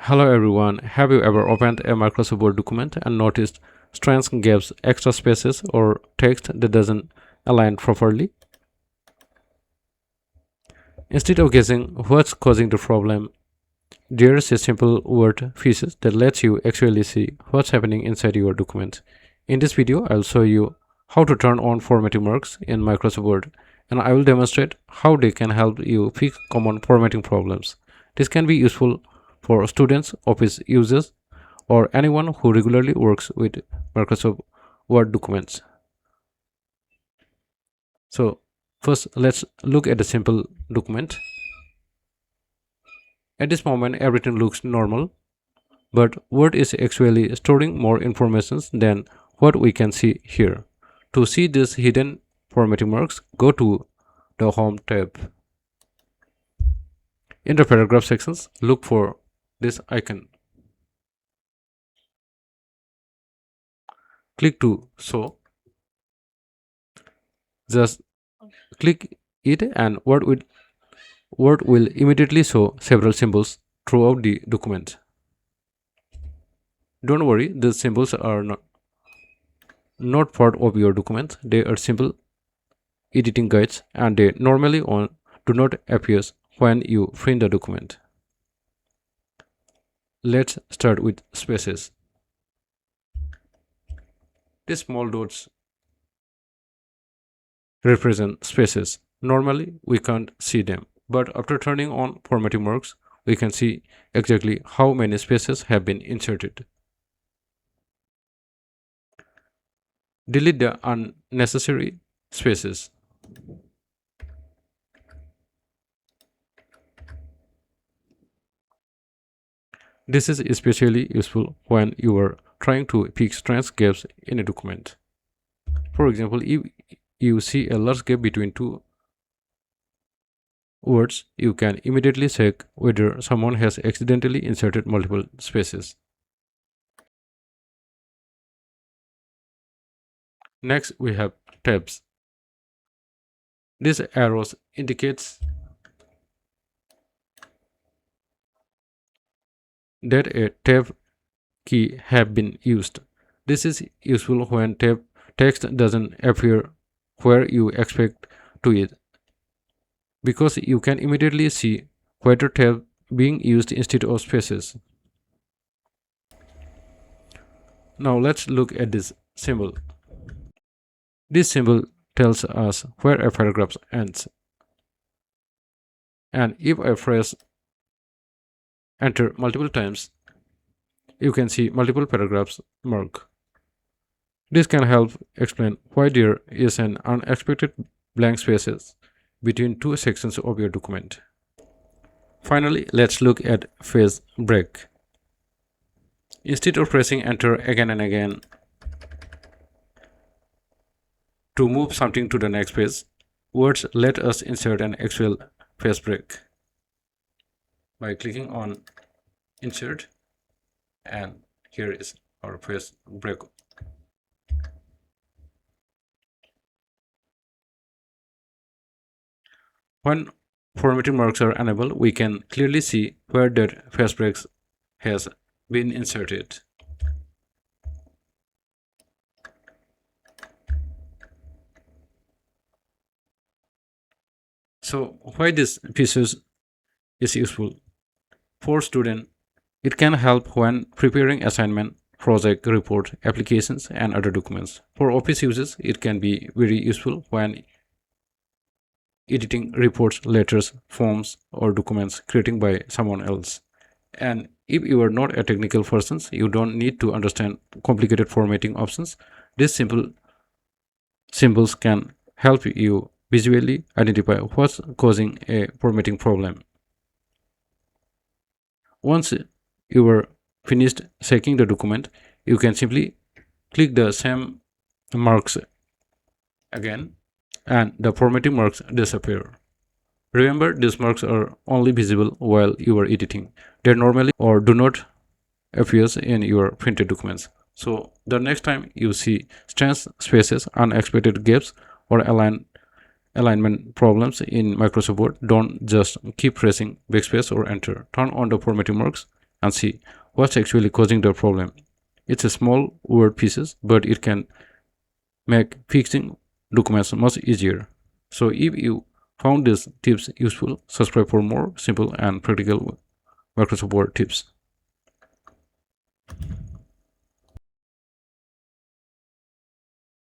Hello everyone, have you ever opened a Microsoft Word document and noticed strange gaps, extra spaces, or text that doesn't align properly? Instead of guessing what's causing the problem, there's a simple word feature that lets you actually see what's happening inside your document. In this video, I'll show you how to turn on formatting marks in Microsoft Word, and I will demonstrate how they can help you fix common formatting problems. This can be useful for students, office users, or anyone who regularly works with Microsoft Word documents. So first, let's look at a simple document. At this moment, everything looks normal, but Word is actually storing more information than what we can see here. To see these hidden formatting marks, go to the Home tab. In the paragraph sections, look for this icon. Click to show. Just click it and Word will immediately show several symbols throughout the document. Don't worry, these symbols are not part of your document. They are simple editing guides and they normally do not appear when you print the document. Let's start with spaces. These small dots represent spaces. Normally, we can't see them, but after turning on formatting marks, we can see exactly how many spaces have been inserted. Delete the unnecessary spaces. This is especially useful when you are trying to fix strange gaps in a document. For example, if you see a large gap between two words, you can immediately check whether someone has accidentally inserted multiple spaces. Next, we have tabs. These arrows indicates that a tab key have been used. This is useful when tab text doesn't appear where you expect to it, because you can immediately see whether tab being used instead of spaces. Now let's look at this symbol. This symbol tells us where a paragraph ends. And if I press enter multiple times, you can see multiple paragraphs mark. This can help explain why there is an unexpected blank spaces between two sections of your document. Finally, let's look at phrase break. Instead of pressing enter again and again to move something to the next page, Words let us insert an actual phrase break by clicking on insert, and here is our phrase break. When formatting marks are enabled, we can clearly see where that phrase break has been inserted. So why this feature is useful? For students, it can help when preparing assignment, project, report, applications, and other documents. For office users, it can be very useful when editing reports, letters, forms, or documents created by someone else. And if you are not a technical person, you don't need to understand complicated formatting options. These simple symbols can help you visually identify what's causing a formatting problem. Once you are finished checking the document, you can simply click the same marks again and the formatting marks disappear. Remember, these marks are only visible while you are editing. They normally or do not appear in your printed documents. So the next time you see strange spaces, unexpected gaps, or alignment problems in Microsoft Word, don't just keep pressing backspace or enter. Turn on the formatting marks and see what's actually causing the problem. It's a small word pieces, but it can make fixing documents much easier. So if you found these tips useful, subscribe for more simple and practical Microsoft Word tips.